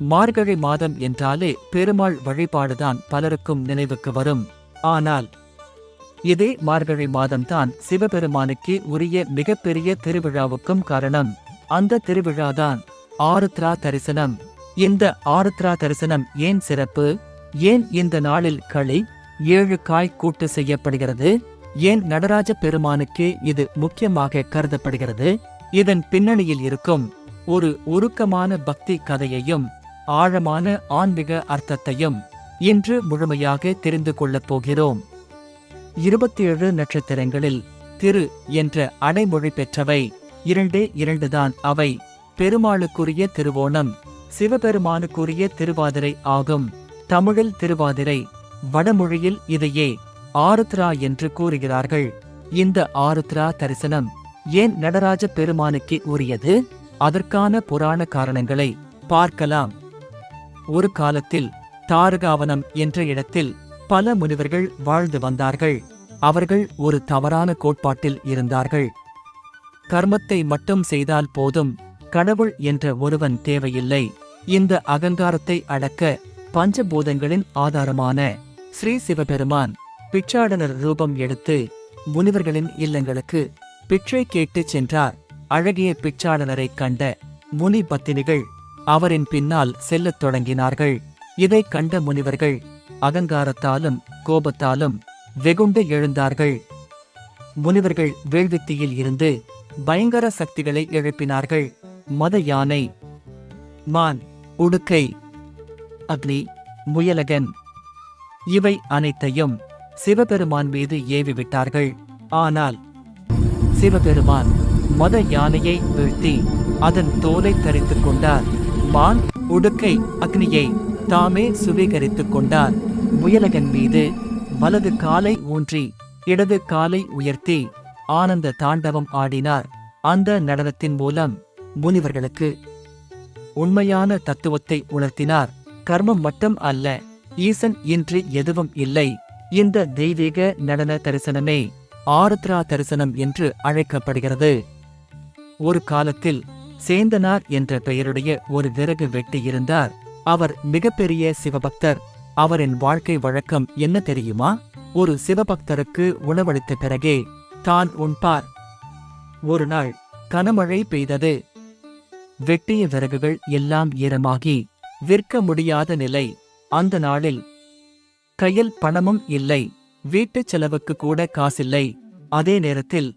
மார்கழி மாதம் என்றாலே பெருமாள் வழிபாடுதான் பலருக்கும் நினைவுக்கு வரும். ஆனால் இதே மார்கழி மாதம்தான் சிவபெருமானுக்கு உரிய மிகப்பெரிய திருவிழாவுக்கும் காரணம். அந்த திருவிழாதான் ஆருத்ரா தரிசனம். இந்த ஆருத்ரா தரிசனம் ஏன் சிறப்பு? ஏன் இந்த நாளில் களி 7 காய் கூட்டு செய்யப்படுகிறது? ஏன் நடராஜ பெருமானுக்கு இது முக்கியமாக கருதப்படுகிறது? இதன் பின்னணியில் இருக்கும் ஒரு உருக்கமான பக்தி கதையையும் ஆழமான ஆன்மீக அர்த்தத்தையும் இன்று முழுமையாக தெரிந்து கொள்ளப் போகிறோம். 27 நட்சத்திரங்களில் திரு என்ற அடைமொழி பெற்றவை 2 தான். அவை பெருமாளுக்குரிய திருவோணம், சிவபெருமானுக்குரிய திருவாதிரை ஆகும். தமிழில் திருவாதிரை, வடமொழியில் இதையே ஆருத்ரா என்று கூறுகிறார்கள். இந்த ஆருத்ரா தரிசனம் ஏன் நடராஜ பெருமானுக்கு உரியது? அதற்கான புராண காரணங்களை பார்க்கலாம். ஒரு காலத்தில் தாரகாவனம் என்ற இடத்தில் பல முனிவர்கள் வாழ்ந்து வந்தார்கள். அவர்கள் ஒரு தவறான கோட்பாட்டில் இருந்தார்கள். கர்மத்தை மட்டும் செய்தால் போதும், கடவுள் என்ற ஒருவன் தேவையில்லை. இந்த அகங்காரத்தை அடக்க பஞ்சபூதங்களின் ஆதாரமான ஸ்ரீ சிவபெருமான் பிச்சாடனர் ரூபம் எடுத்து முனிவர்களின் இல்லங்களுக்கு பிச்சை கேட்டுச் சென்றார். அழகிய பிச்சாடனரை கண்ட முனி பத்தினிகள் அவரின் பின்னால் செல்லத் தொடங்கினார்கள். இதைக் கண்ட முனிவர்கள் அகங்காரத்தாலும் கோபத்தாலும் வெகுண்டு எழுந்தார்கள். முனிவர்கள் வேள்வித்தியில் இருந்து பயங்கர சக்திகளை எழுப்பினார்கள். மத யானை, மான், உடுக்கை, அக்னி, முயலகன் இவை அனைத்தையும் சிவபெருமான் மீது ஏவிவிட்டார்கள். ஆனால் சிவபெருமான் மத யானையை வீழ்த்தி அதன் தோலை தரித்துக் கொண்டார். மான், உடுக்கை, அக்னியை தாமே சுவீகரித்துக் கொண்டார். முயலகன் மீது வலது காலை ஊன்றி இடது காலை உயர்த்தி ஆனந்த தாண்டவம் ஆடினார். அந்த நடனத்தின் மூலம் முனிவர்களுக்கு உண்மையான தத்துவத்தை உணர்த்தினார். கர்மம் மட்டும் அல்ல, ஈசன் இன்றி எதுவும் இல்லை. இந்த தெய்வீக நடன தரிசனமே ஆருத்ரா தரிசனம் என்று அழைக்கப்படுகிறது. ஒரு காலத்தில் சேந்தனார் என்ற பெயருடைய ஒரு விறகு வெட்டி இருந்தார். அவர் மிகப்பெரிய சிவபக்தர். அவரின் வாழ்க்கை வழக்கம் என்ன தெரியுமா? ஒரு சிவபக்தருக்கு உணவளித்த பிறகே தான் உண்பார். ஒரு நாள் கனமழை பெய்தது. வெட்டிய விறகுகள் எல்லாம் ஈரமாகி விற்க முடியாத நிலை. அந்த நாளில் கையில் பணமும் இல்லை, வீட்டுச் செலவுக்கு கூட காசில்லை. அதே நேரத்தில்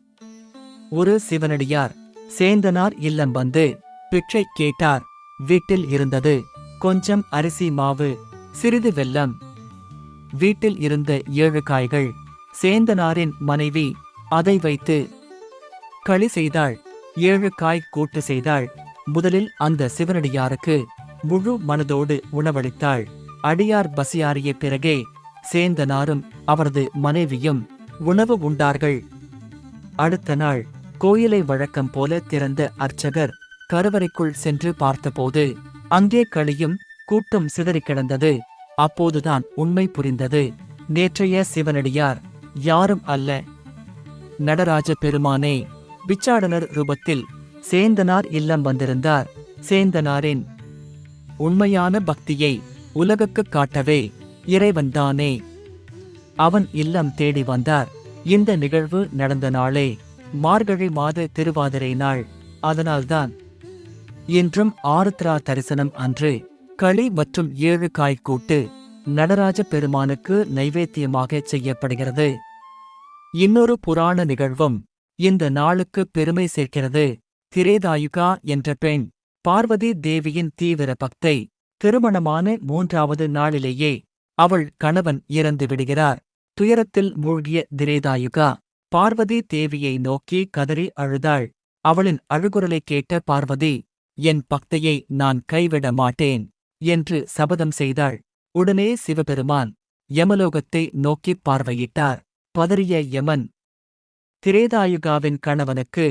ஒரு சிவனடியார் சேந்தனார் இல்லம் வந்து பிச்சை கேட்டார். வீட்டில் இருந்தது கொஞ்சம் அரிசி மாவு, சிறிது வெல்லம். வீட்டில் இருந்த 7 காய்கள். சேந்தனாரின் மனைவி அதை வைத்து களி செய்தாள். 7 காய் கூட்டு செய்தாள். முதலில் அந்த சிவனடியாருக்கு முழு மனதோடு உணவளித்தாள். அடியார் பசியாறிய பிறகே சேந்தனாரும் அவரது மனைவியும் உணவு உண்டார்கள். அடுத்த நாள் கோயிலை வழக்கம் போல திறந்த அர்ச்சகர் கருவறைக்குள் சென்று பார்த்தபோது அங்கே களியும் கூட்டும் சிதறிக் கிடந்தது. அப்போதுதான் உண்மை புரிந்தது. நேற்றைய சிவனடியார் யாரும் அல்ல, நடராஜ பெருமானே பிச்சாடனர் ரூபத்தில் சேந்தனார் இல்லம் வந்திருந்தார். சேந்தனாரின் உண்மையான பக்தியை உலகுக்குக் காட்டவே இறைவன்தானே அவன் இல்லம் தேடி வந்தார். இந்த நிகழ்வு நடந்த நாளே மார்கழி மாத திருவாதிரை நாள். அதனால்தான் இன்றும் ஆருத்ரா தரிசனம் அன்று களி மற்றும் 7 காய் கூட்டு நடராஜ பெருமானுக்கு நைவேத்தியமாக செய்யப்படுகிறது. இன்னொரு புராண நிகழ்வும் இந்த நாளுக்கு பெருமை சேர்க்கிறது. திரேதாயுகா என்ற பெண் பார்வதி தேவியின் தீவிர பக்தை. திருமணமான 3வது நாளிலேயே அவள் கணவன் இறந்து விடுகிறார். துயரத்தில் மூழ்கிய திரேதாயுகா பார்வதி தேவியை நோக்கி கதறி அழுதாள். அவளின் அழுகுரலை கேட்ட பார்வதி, என் பக்தையை நான் கைவிட மாட்டேன் என்று சபதம் செய்தாள். உடனே சிவபெருமான் யமலோகத்தை நோக்கிப் பார்வையிட்டார். பதறிய யமன் திரேதாயுகாவின் கணவனுக்கு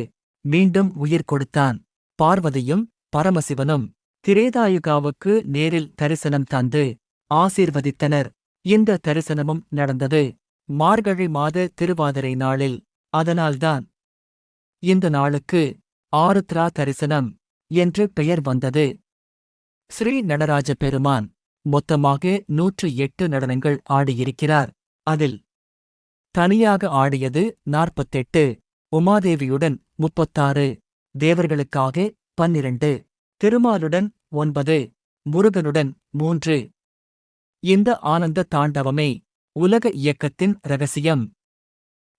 மீண்டும் உயிர் கொடுத்தான். பார்வதியும் பரமசிவனும் திரேதாயுகாவுக்கு நேரில் தரிசனம் தந்து ஆசீர்வதித்தனர். இந்த தரிசனமும் நடந்தது மார்கழி மாத திருவாதிரை நாளில். அதனால்தான் இந்த நாளுக்கு ஆருத்ரா தரிசனம் என்று பெயர் வந்தது. ஸ்ரீ நடராஜ பெருமான் மொத்தமாக 108 நடனங்கள் ஆடியிருக்கிறார். அதில் தனியாக ஆடியது 48, உமாதேவியுடன் 36, தேவர்களுக்காக 12, திருமாலுடன் 9, முருகனுடன் 3. இந்த ஆனந்த தாண்டவமே உலக இயக்கத்தின் இரகசியம்.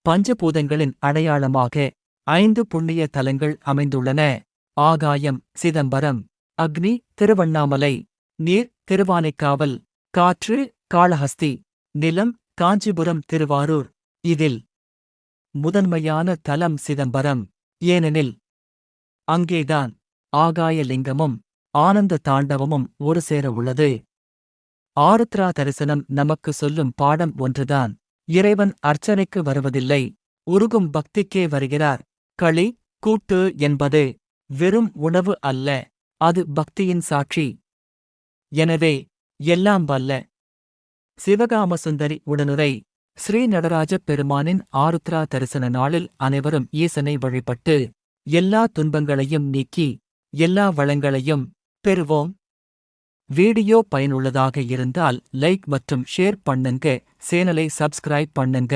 பஞ்சபூதங்களின் அடையாளமாக 5 புண்ணிய தலங்கள் அமைந்துள்ளன. ஆகாயம் சிதம்பரம், அக்னி திருவண்ணாமலை, நீர் திருவானைக்காவல், காற்று காளஹஸ்தி, நிலம் காஞ்சிபுரம் திருவாரூர். இதில் முதன்மையான தலம் சிதம்பரம். ஏனெனில் அங்கேதான் ஆகாய லிங்கமும் ஆனந்த தாண்டவமும் ஒரு சேர உள்ளது. ஆருத்ரா தரிசனம் நமக்கு சொல்லும் பாடம் ஒன்றுதான். இறைவன் அர்ச்சனைக்கு வருவதில்லை, உருகும் பக்திக்கே வருகிறார். களி கூட்டு என்பது வெறும் உணவு அல்ல, அது பக்தியின் சாட்சி. எனவே எல்லாம் வல்ல சிவகாம சுந்தரி உடனுரை. ஸ்ரீ நடராஜ பெருமானின் ஆருத்ரா தரிசன நாளில் அனைவரும் ஈசனை வழிபட்டு எல்லா துன்பங்களையும் நீக்கி எல்லா வளங்களையும் பெறுவோம். வீடியோ பயனுள்ளதாக இருந்தால் லைக் மற்றும் ஷேர் பண்ணுங்க. சேனலை சப்ஸ்கிரைப் பண்ணுங்க.